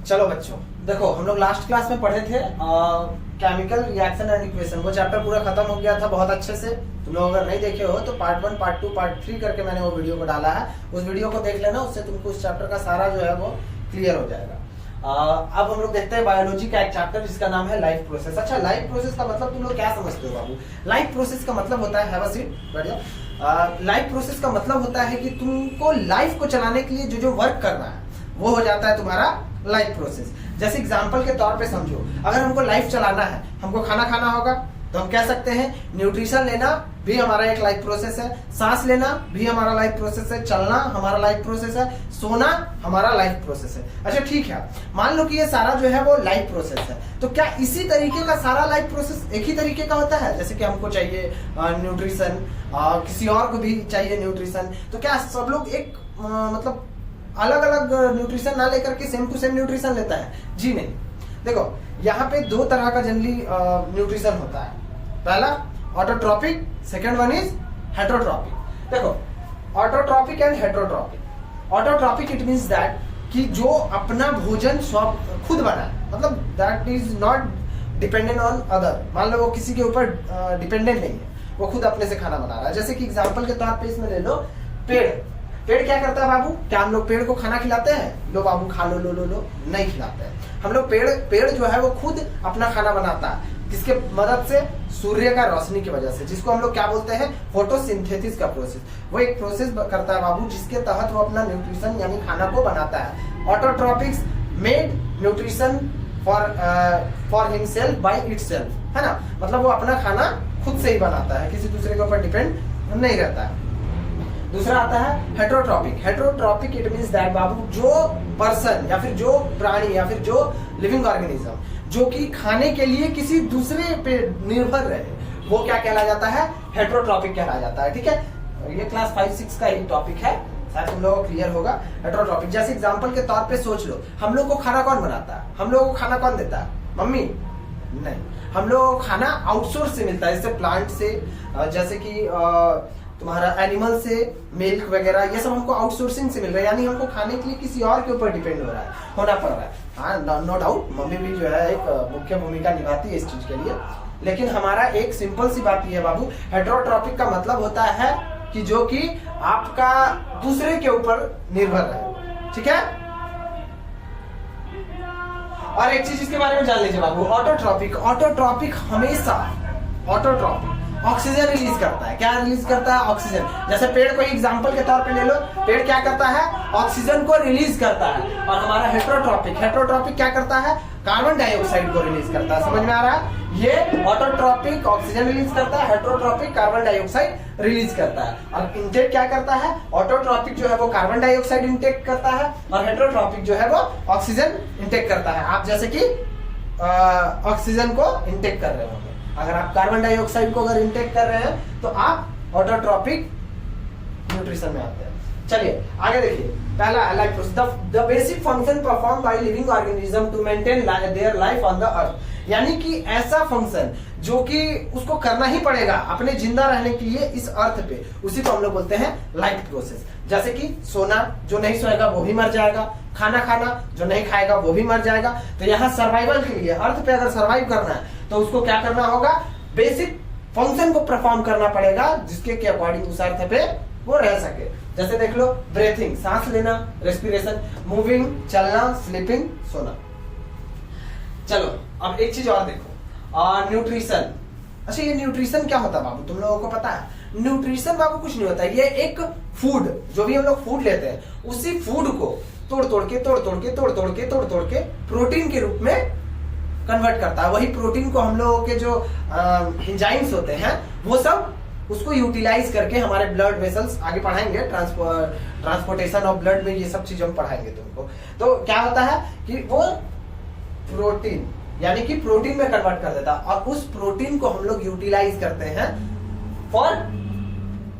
चलो बच्चों, देखो हम लोग लास्ट क्लास में पढ़े थे केमिकल रिएक्शन एंड इक्वेशन। वो चैप्टर पूरा खत्म हो गया था बहुत अच्छे से। तुम लोग अगर नहीं देखे हो तो पार्ट 1, पार्ट 2, पार्ट 3 करके मैंने वो वीडियो को डाला है। उस वीडियो को देख लेना, उससे तुमको उस चैप्टर का सारा जो है वो क्लियर हो जाएगा। अब हम लोग देखते हैं बायोलॉजी का एक चैप्टर जिसका नाम है लाइफ प्रोसेस। अच्छा, लाइफ प्रोसेस का मतलब तुम लोग क्या समझते हो बाबू? लाइफ प्रोसेस का मतलब होता है, हैव अ सीट, बैठ जाओ। लाइफ प्रोसेस का मतलब होता है कि तुमको लाइफ को चलाने के लिए जो जो वर्क करना है वो हो जाता है तुम्हारा लाइफ प्रोसेस। जैसे एग्जांपल के तौर पे समझो, अगर हमको लाइफ चलाना है, हमको खाना खाना होगा, तो हम कह सकते हैं न्यूट्रिशन लेना भी हमारा एक लाइफ प्रोसेस है, सांस लेना भी हमारा लाइफ प्रोसेस है, चलना हमारा लाइफ प्रोसेस है, सोना हमारा लाइफ प्रोसेस है। अच्छा ठीक है, मान लो कि ये सारा जो है वो लाइफ प्रोसेस है, तो क्या इसी तरीके का सारा लाइफ प्रोसेस एक ही तरीके का होता है? जैसे कि हमको चाहिए न्यूट्रिशन, किसी और को भी चाहिए न्यूट्रिशन, तो क्या सब लोग एक मतलब अलग अलग न्यूट्रिशन ना लेकर के सेम टू सेम न्यूट्रिशन लेता है? जी नहीं। देखो यहाँ पे दो तरह का जनरली न्यूट्रिशन होता है। पहला autotrophic, second one is heterotrophic. देखो autotrophic and heterotrophic. Autotrophic it means that कि जो अपना भोजन खुद बनाए, मतलब that is not dependent on other. मान लो वो किसी के ऊपर डिपेंडेंट नहीं है, वो खुद अपने से खाना बना रहा है। जैसे कि एग्जांपल के तौर पे इसमें ले लो पेड़। पेड़ क्या करता है बाबू? क्या हम लोग पेड़ को खाना खिलाते हैं? लो बाबू खा लो, लो लो लो, नहीं खिलाते हैं हम लोग। पेड़ जो है वो खुद अपना खाना बनाता है। किसके मदद से? सूर्य का रोशनी की वजह से, जिसको हम लोग क्या बोलते हैं? फोटोसिंथेसिस का प्रोसेस। वो एक प्रोसेस करता है बाबू जिसके तहत वो अपना न्यूट्रिशन यानी खाना को बनाता है। Autotrophics made nutrition for himself by itself, है ना? मतलब वो अपना खाना खुद से ही बनाता है, किसी दूसरे के ऊपर डिपेंड नहीं रहता है। दूसरा आता है heterotrophic. Heterotrophic it means that बाबू जो पर्सन या फिर जो प्राणी या फिर जो लिविंग ऑर्गेनिज्म जो कि खाने के लिए किसी दूसरे पे निर्भर रहे, वो क्या कहला जाता है? हेटरोट्रॉपिक कहला जाता है। ठीक है, ये क्लास 5-6 का एक टॉपिक है, शायद तुम लोगों को क्लियर होगा। हेटरोट्रॉपिक जैसे एग्जांपल के तौर पे सोच लो, हम लोग को खाना कौन बनाता है? हम लोगों को खाना कौन देता है? मम्मी? नहीं, हम लोगों को खाना आउटसोर्स से मिलता है, जैसे प्लांट से, जैसे कि तुम्हारा एनिमल से, मिल्क वगैरह, ये सब हमको आउटसोर्सिंग से मिल रहा है, यानी हमको खाने के लिए किसी और के ऊपर डिपेंड होना पड़ रहा है। हाँ, नो डाउट मम्मी भी जो है एक मुख्य भूमिका निभाती है इस चीज के लिए, लेकिन हमारा एक सिंपल सी बात यह है बाबू, हेटरोट्रॉपिक का मतलब होता है कि जो कि आपका दूसरे के ऊपर निर्भर है। ठीक है, और एक चीज इसके बारे में जान लीजिए बाबू, ऑटोट्रॉपिक। ऑटोट्रॉपिक हमेशा ऑटोट्रॉपिक ऑक्सीजन रिलीज करता है। क्या रिलीज करता है? ऑक्सीजन। जैसे पेड़ को एग्जांपल के तौर पे ले लो, पेड़ क्या करता है? ऑक्सीजन को रिलीज करता है। और हमारा हेटरोट्रॉपिक क्या करता है? कार्बन डाइऑक्साइड को रिलीज करता है। समझ में आ रहा है? ये ऑटोट्रॉपिक ऑक्सीजन रिलीज करता है, हेटरोट्रॉपिक कार्बन डाइऑक्साइड रिलीज करता है। और इंटेक क्या करता है? ऑटोट्रॉपिक जो है वो कार्बन डाइऑक्साइड इंटेक करता है और हेटरोट्रॉपिक जो है वो ऑक्सीजन इंटेक करता है। आप जैसे कि ऑक्सीजन को इंटेक कर रहे होंगे, अगर आप कार्बन डाइऑक्साइड को अगर इंटेक कर रहे हैं तो आप ऑटोट्रॉपिक न्यूट्रिशन में आते हैं। चलिए आगे देखिए, पहला life process. The basic function perform by living organism to maintain their life on the earth, यानी कि ऐसा फंक्शन जो कि उसको करना ही पड़ेगा अपने जिंदा रहने के लिए इस अर्थ पे, उसी को हम लोग बोलते हैं लाइफ प्रोसेस। जैसे कि सोना, जो नहीं सोएगा वो भी मर जाएगा। खाना खाना, जो नहीं खाएगा वो भी मर जाएगा। तो यहाँ सर्वाइवल के लिए, अर्थ पे अगर सर्वाइव करना है तो उसको क्या करना होगा? बेसिक फंक्शन को परफॉर्म करना पड़ेगा जिसके के अकॉर्डिंग उस अर्थ पे वो रह सके। जैसे देख लो, ब्रीथिंग सांस लेना, रेस्पिरेशन, मूविंग चलना, स्लीपिंग सोना। चलो अब एक चीज और देखो, न्यूट्रिशन। अच्छा, ये न्यूट्रिशन क्या होता है बाबू? तुम लोगों को पता है? न्यूट्रिशन बाबू कुछ नहीं होता, ये एक फूड, जो भी हम लोग फूड लेते हैं उसी फूड को तोड़ तोड़ के प्रोटीन के रूप में कन्वर्ट करता है। वही प्रोटीन को हम लोगों के जो एंजाइम्स होते हैं वो सब उसको यूटिलाइज करके हमारे ब्लड वेसल्स, आगे पढ़ाएंगे ट्रांसपोर्टेशन ऑफ ब्लड में, ये सब चीज हम पढ़ाएंगे तुमको। तो क्या होता है कि वो प्रोटीन यानी कि प्रोटीन में कन्वर्ट कर देता है और उस प्रोटीन को हम लोग यूटिलाइज करते हैं फॉर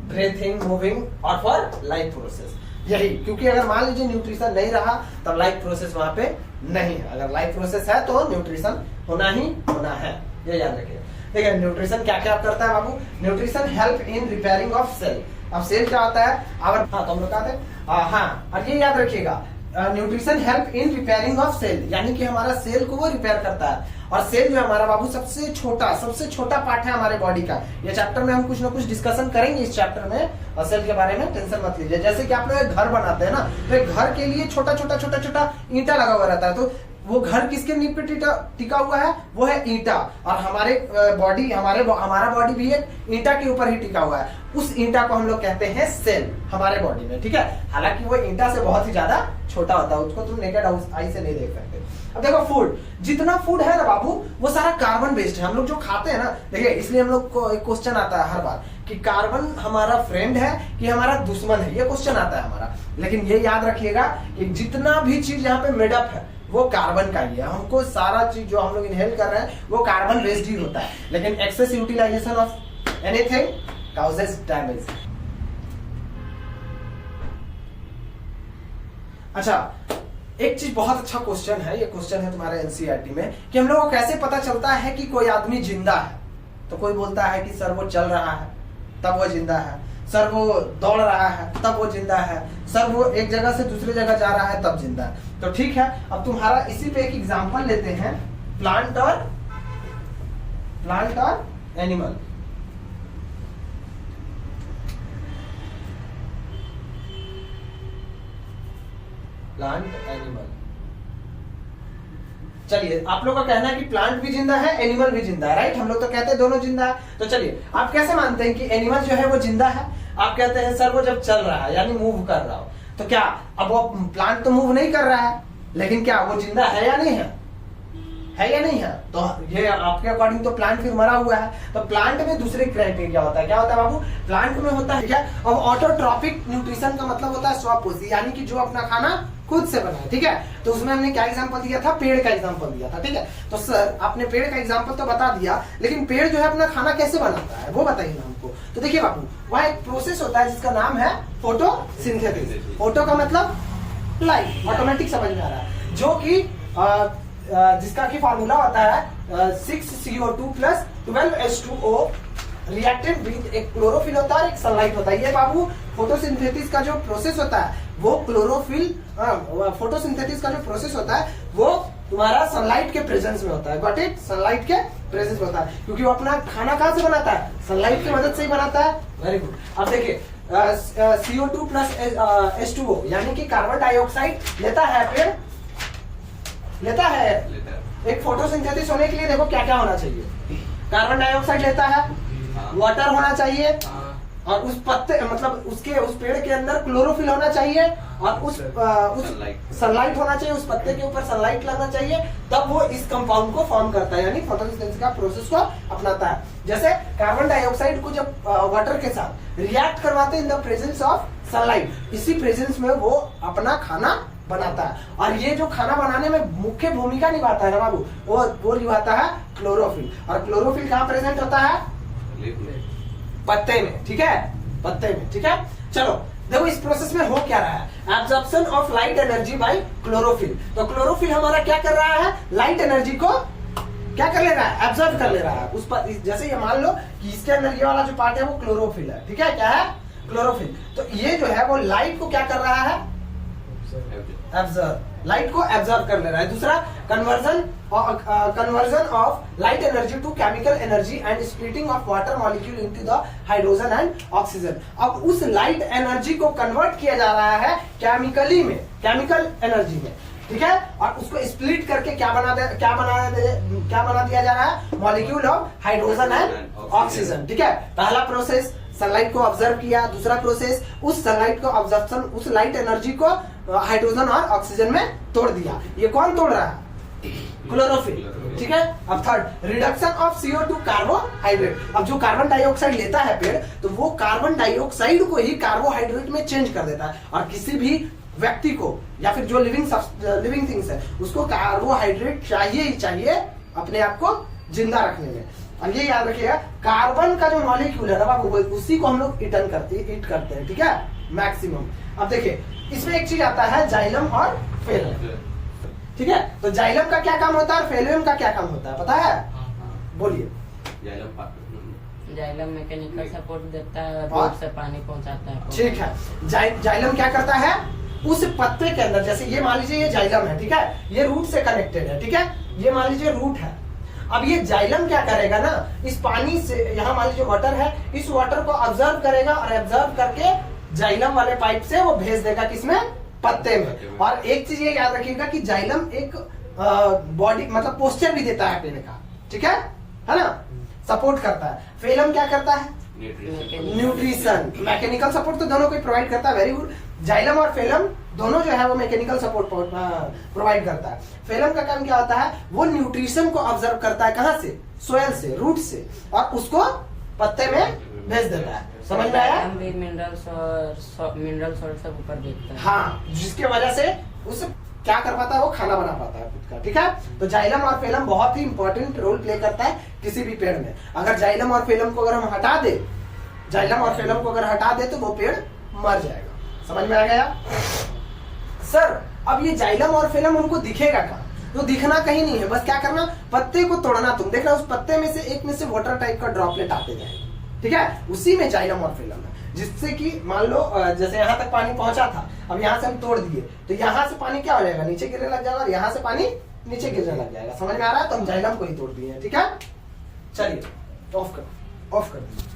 ब्रीथिंग, मूविंग और फॉर लाइफ प्रोसेस। यही, क्योंकि अगर मान लीजिए न्यूट्रिशन नहीं रहा तब लाइफ प्रोसेस वहां पे नहीं है। अगर लाइफ प्रोसेस है तो न्यूट्रिशन होना ही होना है, ये याद रखिए। देखिए न्यूट्रिशन क्या क्या करता है बाबू? Nutrition help in repairing of cell. अब सेल क्या होता है? हाँ, तो हम लोग कहते हैं, हाँ, और ये याद रखिएगा nutrition help in repairing of cell, यानी कि हमारा सेल को वो रिपेयर करता है। और सेल जो है हमारा बाबू सबसे छोटा पार्ट है हमारे बॉडी का। ये चैप्टर में हम कुछ ना कुछ डिस्कशन करेंगे इस चैप्टर में और सेल के बारे में, टेंशन मत लीजिए। जैसे कि आप लोग एक घर बनाते हैं ना, तो एक घर के लिए छोटा छोटा ईंटा लगा हुआ रहता है, तो वो घर किसके नींव पे टिका हुआ है, वो है ईंटा। और हमारे बॉडी हमारा बॉडी भी एक ईंटा के ऊपर ही टिका हुआ है। उस ईंटा को हम लोग कहते हैं सेल हमारे बॉडी में, ठीक है। हालांकि वो ईंटा से बहुत ही ज्यादा छोटा होता है, उसको तुम नेकेड आई से नहीं देख सकते। अब देखो फूड, जितना फूड है ना बाबू वो सारा कार्बन बेस्ड है। हम लोग जो खाते हैं ना, देखिए इसलिए हम लोग को एक क्वेश्चन आता है हर बार कि कार्बन हमारा फ्रेंड है कि हमारा दुश्मन है, ये क्वेश्चन आता है हमारा। लेकिन ये याद रखिएगा कि जितना भी चीज यहाँ पे मेडअप है वो कार्बन का ही है। हमको सारा चीज जो हम लोग इनहेल कर रहे हैं वो कार्बन बेस्ड ही होता है। लेकिन excess utilization of anything causes damage. अच्छा, एक चीज बहुत अच्छा क्वेश्चन है, ये क्वेश्चन है तुम्हारे एनसीईआरटी में कि हम लोगों को कैसे पता चलता है कि कोई आदमी जिंदा है। तो कोई बोलता है कि सर वो चल रहा है तब वो जिंदा है, सर वो दौड़ रहा है तब वो जिंदा है, सर वो एक जगह से दूसरी जगह जा रहा है तब जिंदा है। तो ठीक है, अब तुम्हारा इसी पे एक एग्जांपल लेते हैं, प्लांट और एनिमल। प्लांट एनिमल, चलिए आप लोग का कहना है कि प्लांट भी जिंदा है एनिमल भी जिंदा है, राइट। हम लोग तो कहते हैं दोनों जिंदा है। तो चलिए आप कैसे मानते हैं कि एनिमल जो है वो जिंदा है? आप कहते हैं सर वो जब चल रहा है यानी मूव कर रहा हो, तो क्या अब वो प्लांट तो मूव नहीं कर रहा है, लेकिन क्या वो जिंदा है या नहीं है? है या नहीं है? तो ये आपके अकॉर्डिंग तो प्लांट फिर मरा हुआ है। तो प्लांट में दूसरे क्राइटेरिया होता है, क्या होता है बाबू? प्लांट में होता है क्या, अब ऑटोट्रॉपिक न्यूट्रिशन का मतलब होता है स्वपोषी, यानी कि जो अपना खाना खुद से बनाए, ठीक है। तो उसमें हमने क्या एग्जांपल दिया था? पेड़ का एग्जांपल दिया था, ठीक है। तो सर आपने पेड़ का एग्जांपल तो बता दिया, लेकिन पेड़ जो है अपना खाना कैसे बनाता है वो बताइए ना हमको। तो देखिए बाबू, वहाँ एक प्रोसेस होता है जिसका नाम है फोटोसिंथेसिस। फोटो का मतलब लाइट, ऑटोमेटिक समझ में आ रहा है, जो कि जिसका की फार्मूला होता है 6CO2 + 12H2O रिएक्टेड विद एक क्लोरोफिल होता है, एक सनलाइट होता है। ये बाबू फोटोसिंथेसिस का जो प्रोसेस होता है वो फोटोसिंथेसिस का जो प्रोसेस होता है वो तुम्हारा सनलाइट के प्रेजेंस में होता है। Got it? सनलाइट के प्रेजेंस में होता है, क्योंकि वो अपना खाना कहाँ से बनाता है? सनलाइट की मदद से ही बनाता है। Very good. अब देखिए CO2 + H2O यानी कि कार्बन डाइऑक्साइड लेता है, पेड़ लेता है। एक फोटोसिंथेसिस होने के लिए देखो क्या क्या होना चाहिए? कार्बन डाइऑक्साइड लेता है, वाटर होना चाहिए, और उस पत्ते मतलब उस पेड़ के अंदर क्लोरोफिल होना चाहिए, और उस सनलाइट होना चाहिए, उस पत्ते के ऊपर सनलाइट लगना चाहिए, तब वो इस कंपाउंड को फॉर्म करता है, यानी फोटोसिंथेसिस का प्रोसेस को अपनाता है। जैसे कार्बन डाइऑक्साइड को जब वाटर के साथ रिएक्ट करवाते हैं in the presence of sunlight, इसी प्रेजेंस में वो अपना खाना बनाता है। और ये जो खाना बनाने में मुख्य भूमिका निभाता है ना बाबू, वो निभाता है क्लोरोफिल। और क्लोरोफिल कहाँ प्रेजेंट होता है? पत्ते में, ठीक है, पत्ते में, ठीक है। चलो देखो इस प्रोसेस में हो क्या रहा है, absorption of light energy by chlorophyll. तो क्लोरोफिल हमारा क्या कर रहा है? लाइट एनर्जी को क्या कर ले रहा है? एब्जॉर्ब कर ले रहा है उस पर। जैसे ये मान लो कि इसके अंदर ये वाला जो पार्ट है वो क्लोरोफिल है, ठीक है। क्या है? क्लोरोफिल। तो ये जो है वो लाइट को क्या कर रहा है? एब्जॉर्ब, लाइट को एब्जॉर्ब कर ले रहा है। दूसरा, conversion of light energy to chemical energy and splitting of water molecule into the hydrogen and oxygen. अब उस लाइट एनर्जी को कन्वर्ट किया जा रहा है केमिकल एनर्जी में, ठीक है। और उसको स्प्लिट करके क्या बना दिया जा रहा है? Molecule of hydrogen and oxygen, ठीक है। पहला प्रोसेस सनलाइट को ऑब्जर्व किया, दूसरा प्रोसेस उस सनलाइट को ऑब्जर्प्शन, उस लाइट एनर्जी को हाइड्रोजन और ऑक्सीजन में तोड़ दिया। ये कौन तोड़ रहा है? क्लोरोफिल, ठीक है। अब third, reduction of CO2 carbohydrate. अब जो कार्बन डाइऑक्साइड लेता है पेड़, तो वो कार्बन डाइऑक्साइड को ही कार्बोहाइड्रेट में चेंज कर देता है। और किसी भी व्यक्ति को या फिर जो लिविंग थिंग्स है उसको कार्बोहाइड्रेट चाहिए ही चाहिए अपने आप को जिंदा रखने में। और ये याद रखिएगा, कार्बन का जो मॉलिक्यूल है ना बाबू, उसी को हम लोग ईट करते हैं, ठीक है, मैक्सिमम। अब देखिए इसमें एक चीज आता है जाइलम और फेलम, ठीक है। तो जाइलम का क्या काम होता है और फेलम का क्या काम होता है पता है? बोलिए। जाइलम मैकेनिकल सपोर्ट देता है, रोड से पानी पहुंचाता है। ठीक है, जाइलम क्या करता है? उस पत्ते के अंदर, जैसे ये मान लीजिए ये जाइलम है, ठीक है, ये रूट से कनेक्टेड है, ठीक है, ये मान लीजिए रूट है। अब ये जाइलम क्या करेगा ना, इस पानी से, यहाँ मान लीजिए वाटर है, इस वाटर को ऑब्जर्व करेगा और ऑब्जर्व करके जाइलम वाले पाइप से वो भेज देगा किसमें, पत्ते में। और एक चीज ये याद रखिएगा कि जाइलम एक बॉडी मतलब पोस्चर भी देता है पेड़ का, ठीक है ना, सपोर्ट करता है। फेलम क्या करता है, न्यूट्रिशन, मैकेनिकल सपोर्ट तो दोनों को प्रोवाइड करता है, वेरी गुड। जाइलम और फेलम दोनों जो है वो मैकेनिकल सपोर्ट प्रोवाइड करता है। फेलम का काम क्या होता है, वो न्यूट्रिशन को ऑब्जर्व करता है, कहां से, सोयल से, रूट से, और उसको पत्ते में भेज देता है। समझ में आया? मिनरल्स और सब ऊपर देखता है। हाँ, जिसके वजह से उस क्या कर पाता है, वो खाना बना पाता है खुद का, ठीक है। तो जाइलम और फेलम बहुत ही इंपॉर्टेंट रोल प्ले करता है किसी भी पेड़ में। अगर जाइलम और फेलम को अगर हम हटा दे, जाइलम और फेलम को अगर हटा दे तो वो पेड़ मर जाएगा। समझ में आ गया सर? अब ये जाइलम और फेलम उनको दिखेगा कहाँ, तो दिखना कहीं नहीं है, बस क्या करना, पत्ते को तोड़ना। तुम देखना उस पत्ते में से एक में से वाटर टाइप का ड्रॉपलेट आते जाएगा, ठीक है, उसी में जाइलम और फेलम है। जिससे कि मान लो जैसे यहाँ तक पानी पहुंचा था, अब यहाँ से हम तोड़ दिए तो यहाँ से पानी क्या हो जाएगा, नीचे गिरने लग जाएगा, और यहाँ से पानी नीचे गिरने लग जाएगा। समझ में आ रहा है? तो हम जाइलम को ही तोड़ दिए, ठीक है। चलिए ऑफ कर दीजिए।